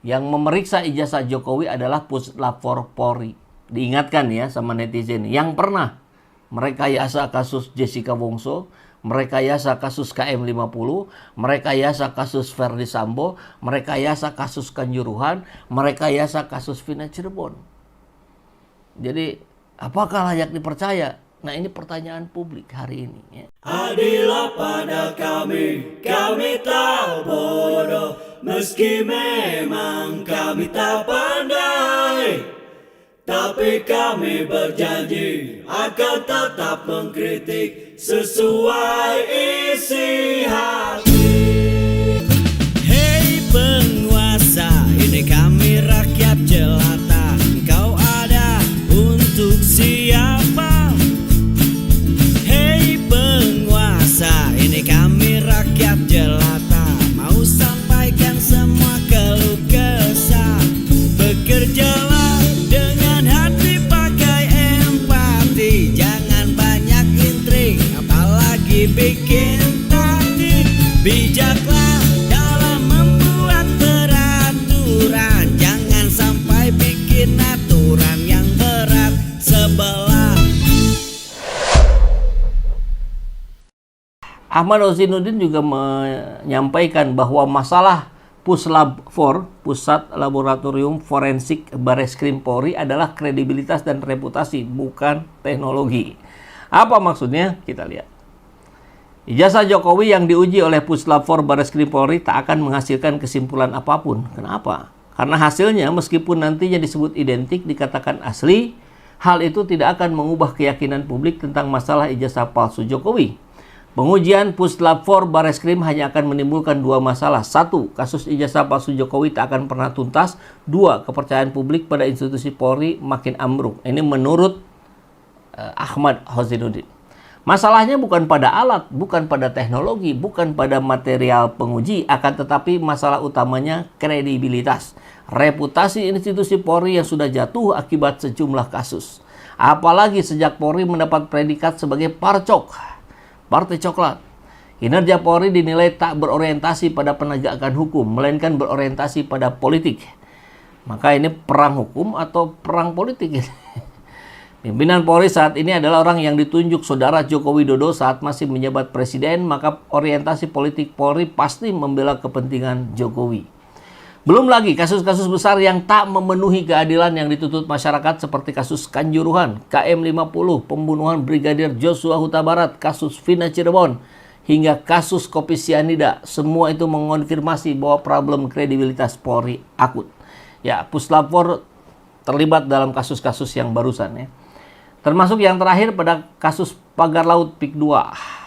Yang memeriksa ijazah Jokowi adalah Puslapor Polri. Diingatkan ya sama netizen yang pernah merekayasa kasus Jessica Wongso, merekayasa kasus KM50, merekayasa kasus Verdi Sambo, merekayasa kasus Kanjuruhan, merekayasa kasus Vina Cirebon. Jadi apakah layak dipercaya? Nah, ini pertanyaan publik hari ini ya. Adillah pada kami tak bodoh, meski memang kami tak pandai, tapi kami berjanji akan tetap mengkritik sesuai isi hati. Hei penguasa, ini kami rakyat jelata, engkau ada untuk siapa? Hei penguasa, ini kami rakyat jelata, mau sampaikan semua keluh kesah. Bekerjalah dengan hati, pakai empati, jangan banyak intrik, apalagi bikin taktik. Bijaklah dalam membuat peraturan, jangan sampai bikin aturan yang berat sebelah. Ahmad Ozinuddin juga menyampaikan bahwa masalah Puslab 4, Pusat Laboratorium Forensik Bareskrim Polri, adalah kredibilitas dan reputasi, bukan teknologi. Apa maksudnya? Kita lihat. Ijazah Jokowi yang diuji oleh Puslab 4 Bareskrim Polri tak akan menghasilkan kesimpulan apapun. Kenapa? Karena hasilnya meskipun nantinya disebut identik, dikatakan asli, hal itu tidak akan mengubah keyakinan publik tentang masalah ijazah palsu Jokowi. Pengujian Puslap 4 Bareskrim hanya akan menimbulkan dua masalah. Satu, kasus ijazah palsu Jokowi tak akan pernah tuntas. Dua, kepercayaan publik pada institusi Polri makin ambruk. Ini menurut Ahmad Ozinuddin. Masalahnya bukan pada alat, bukan pada teknologi, bukan pada material penguji, akan tetapi masalah utamanya kredibilitas. Reputasi institusi Polri yang sudah jatuh akibat sejumlah kasus. Apalagi sejak Polri mendapat predikat sebagai parcok, Partai Coklat. Kinerja Polri dinilai tak berorientasi pada penegakan hukum, melainkan berorientasi pada politik. Maka ini perang hukum atau perang politik? Pimpinan Polri saat ini adalah orang yang ditunjuk saudara Joko Widodo saat masih menjabat presiden, maka orientasi politik Polri pasti membela kepentingan Jokowi. Belum lagi kasus-kasus besar yang tak memenuhi keadilan yang dituntut masyarakat seperti kasus Kanjuruhan, KM50, pembunuhan Brigadir Joshua Huta Barat, kasus Vina Cirebon, hingga kasus kopi sianida. Semua itu mengonfirmasi bahwa problem kredibilitas Polri akut. Ya, Puslap 4 terlibat dalam kasus-kasus yang barusan ya. Termasuk yang terakhir pada kasus Pagar Laut PIK 2.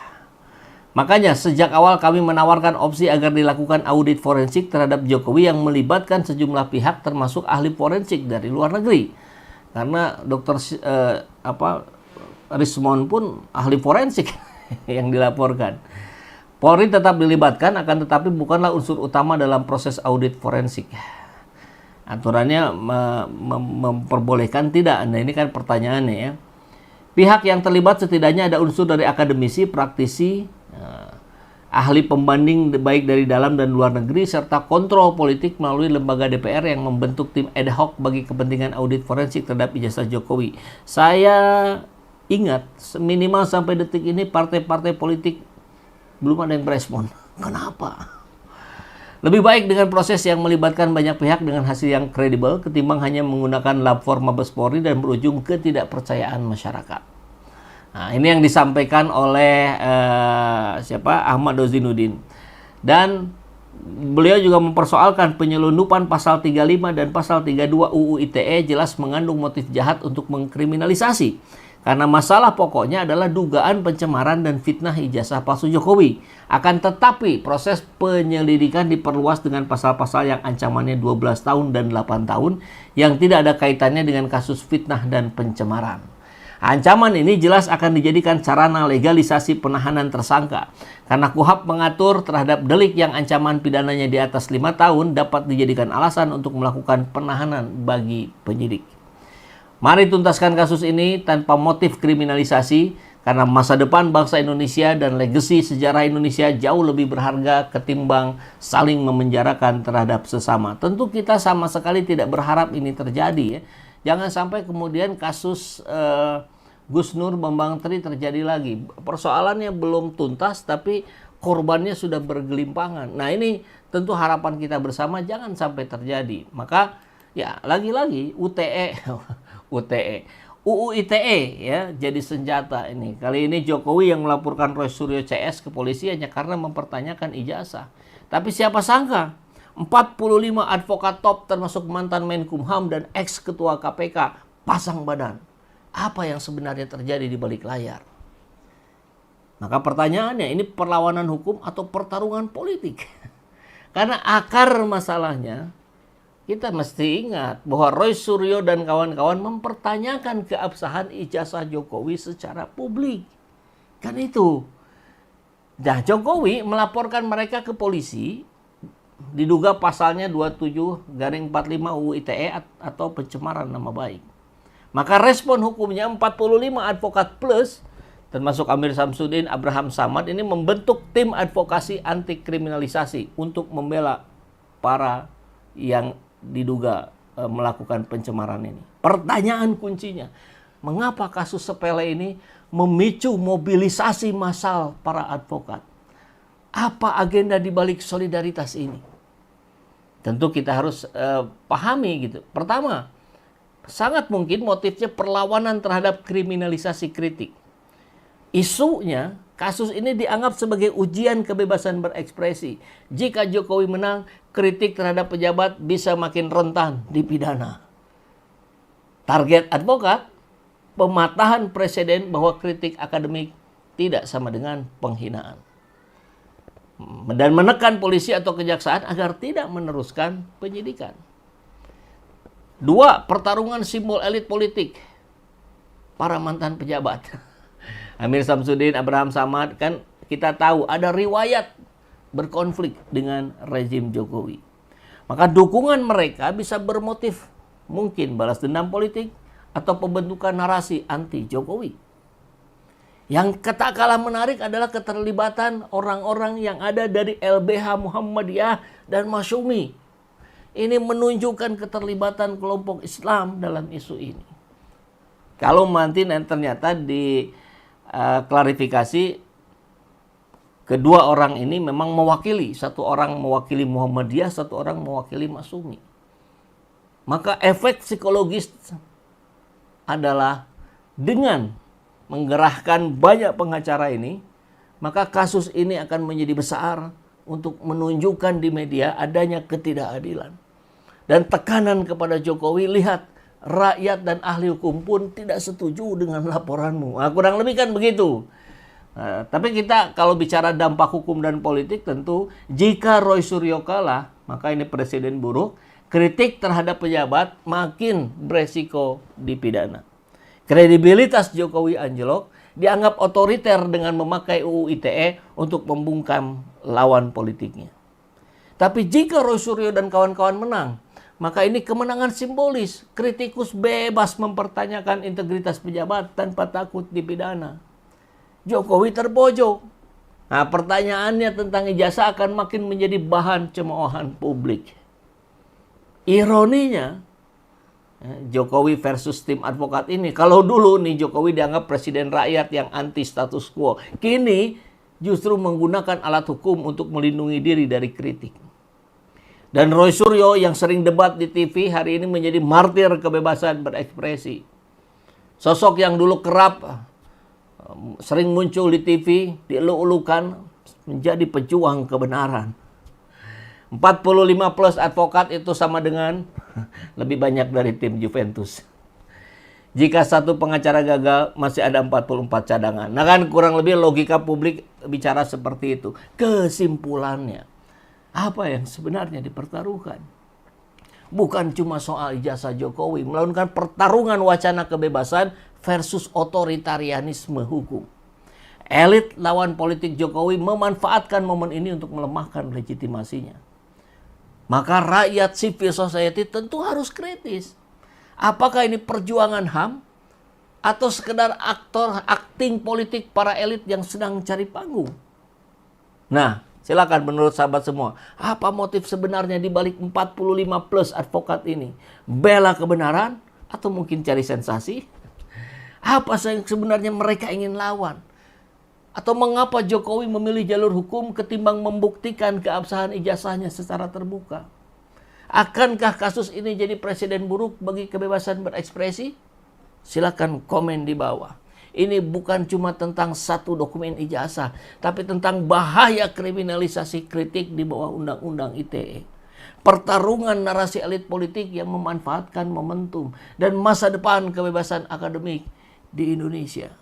Makanya sejak awal kami menawarkan opsi agar dilakukan audit forensik terhadap Jokowi yang melibatkan sejumlah pihak termasuk ahli forensik dari luar negeri. Karena Dr. Rismon pun ahli forensik yang dilaporkan. Polri tetap dilibatkan, akan tetapi bukanlah unsur utama dalam proses audit forensik. Aturannya memperbolehkan tidak? Nah, ini kan pertanyaannya ya. Pihak yang terlibat setidaknya ada unsur dari akademisi, praktisi, ahli pembanding baik dari dalam dan luar negeri, serta kontrol politik melalui lembaga DPR yang membentuk tim ad hoc bagi kepentingan audit forensik terhadap ijazah Jokowi. Saya ingat minimal sampai detik ini partai-partai politik belum ada yang berespon. Kenapa? Lebih baik dengan proses yang melibatkan banyak pihak dengan hasil yang kredibel ketimbang hanya menggunakan lapor Mabes Polri dan berujung ketidakpercayaan masyarakat. Nah, ini yang disampaikan oleh Ahmad Ozinuddin. Dan beliau juga mempersoalkan penyelundupan pasal 35 dan pasal 32 UU ITE jelas mengandung motif jahat untuk mengkriminalisasi. Karena masalah pokoknya adalah dugaan pencemaran dan fitnah ijazah palsu Jokowi. Akan tetapi proses penyelidikan diperluas dengan pasal-pasal yang ancamannya 12 tahun dan 8 tahun yang tidak ada kaitannya dengan kasus fitnah dan pencemaran. Ancaman ini jelas akan dijadikan sarana legalisasi penahanan tersangka. Karena KUHP mengatur terhadap delik yang ancaman pidananya di atas 5 tahun dapat dijadikan alasan untuk melakukan penahanan bagi penyidik. Mari tuntaskan kasus ini tanpa motif kriminalisasi, Karena masa depan bangsa Indonesia dan legasi sejarah Indonesia jauh lebih berharga ketimbang saling memenjarakan terhadap sesama. Tentu kita sama sekali tidak berharap ini terjadi ya. Jangan sampai kemudian kasus Gus Nur Bambang Tri terjadi lagi. Persoalannya belum tuntas tapi korbannya sudah bergelimpangan. Nah ini tentu harapan kita bersama jangan sampai terjadi. Maka ya lagi-lagi UU ITE ya jadi senjata ini. Kali ini Jokowi yang melaporkan Roy Suryo CS ke polisi hanya karena mempertanyakan ijazah. Tapi siapa sangka 45 advokat top termasuk mantan Menkumham dan ex-ketua KPK pasang badan. Apa yang sebenarnya terjadi di balik layar? Maka pertanyaannya ini perlawanan hukum atau pertarungan politik? Karena akar masalahnya kita mesti ingat bahwa Roy Suryo dan kawan-kawan mempertanyakan keabsahan ijazah Jokowi secara publik. Kan itu. Nah, Jokowi melaporkan mereka ke polisi, diduga pasalnya 27/45 UU ITE atau pencemaran nama baik. Maka respon hukumnya 45 advokat plus, termasuk Amir Samsudin, Abraham Samad, ini membentuk tim advokasi anti kriminalisasi untuk membela para yang diduga melakukan pencemaran ini. Pertanyaan kuncinya, mengapa kasus sepele ini memicu mobilisasi massal para advokat? Apa agenda di balik solidaritas ini? Tentu kita harus pahami gitu. Pertama, sangat mungkin motifnya perlawanan terhadap kriminalisasi kritik. Isunya, kasus ini dianggap sebagai ujian kebebasan berekspresi. Jika Jokowi menang, kritik terhadap pejabat bisa makin rentan dipidana. Target advokat, pematahan presiden bahwa kritik akademik tidak sama dengan penghinaan. Dan menekan polisi atau kejaksaan agar tidak meneruskan penyidikan. 2. Pertarungan simbol elit politik. Para mantan pejabat. Amir Samsudin, Abraham Samad, kan kita tahu ada riwayat berkonflik dengan rezim Jokowi. Maka dukungan mereka bisa bermotif mungkin balas dendam politik atau pembentukan narasi anti Jokowi. Yang tak kalah menarik adalah keterlibatan orang-orang yang ada dari LBH Muhammadiyah dan Masyumi. Ini menunjukkan keterlibatan kelompok Islam dalam isu ini. Kalau nanti ternyata di klarifikasi kedua orang ini memang mewakili, satu orang mewakili Muhammadiyah, satu orang mewakili Masyumi. Maka efek psikologis adalah dengan menggerahkan banyak pengacara ini, maka kasus ini akan menjadi besar untuk menunjukkan di media adanya ketidakadilan. Dan tekanan kepada Jokowi, lihat rakyat dan ahli hukum pun tidak setuju dengan laporanmu. Nah, kurang lebih kan begitu. Tapi kita kalau bicara dampak hukum dan politik, tentu jika Roy Suryo kalah, maka ini presiden buruk, kritik terhadap pejabat makin beresiko dipidana. Kredibilitas Jokowi anjlok, dianggap otoriter dengan memakai UU ITE untuk membungkam lawan politiknya. Tapi jika Roy Suryo dan kawan-kawan menang, maka ini kemenangan simbolis. Kritikus bebas mempertanyakan integritas pejabat tanpa takut dipidana. Jokowi terpojok. Nah, pertanyaannya tentang ijazah akan makin menjadi bahan cemoohan publik. Ironinya, Jokowi versus tim advokat ini. Kalau dulu nih Jokowi dianggap presiden rakyat yang anti status quo. Kini justru menggunakan alat hukum untuk melindungi diri dari kritik. Dan Roy Suryo yang sering debat di TV hari ini menjadi martir kebebasan berekspresi. Sosok yang dulu kerap sering muncul di TV, dielu-elukan menjadi pejuang kebenaran. 45 plus advokat itu sama dengan lebih banyak dari tim Juventus. Jika satu pengacara gagal, masih ada 44 cadangan. Nah kan kurang lebih logika publik bicara seperti itu. Kesimpulannya, apa yang sebenarnya dipertaruhkan? Bukan cuma soal ijazah Jokowi, melainkan pertarungan wacana kebebasan versus otoritarianisme hukum. Elit lawan politik Jokowi memanfaatkan momen ini untuk melemahkan legitimasinya. Maka rakyat civil society tentu harus kritis. Apakah ini perjuangan HAM Atau sekedar akting politik para elit yang sedang cari panggung? Nah, silakan menurut sahabat semua, apa motif sebenarnya di balik 45 plus advokat ini? Bela kebenaran atau mungkin cari sensasi? Apa yang sebenarnya mereka ingin lawan? Atau mengapa Jokowi memilih jalur hukum ketimbang membuktikan keabsahan ijazahnya secara terbuka? Akankah kasus ini jadi presiden buruk bagi kebebasan berekspresi? Silakan komen di bawah. Ini bukan cuma tentang satu dokumen ijazah, tapi tentang bahaya kriminalisasi kritik di bawah Undang-Undang ITE. Pertarungan narasi elit politik yang memanfaatkan momentum dan masa depan kebebasan akademik di Indonesia.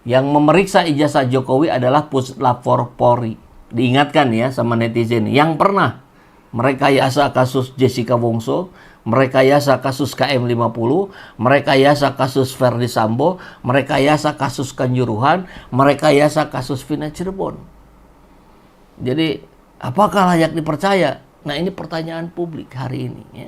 Yang memeriksa ijazah Jokowi adalah Puslap 4 Polri. Diingatkan ya sama netizen yang pernah merekayasa kasus Jessica Wongso, merekayasa kasus KM50, merekayasa kasus Verdi Sambo, merekayasa kasus Kanjuruhan, merekayasa kasus Vina Cirebon. Jadi, apakah layak dipercaya? Nah, ini pertanyaan publik hari ini ya.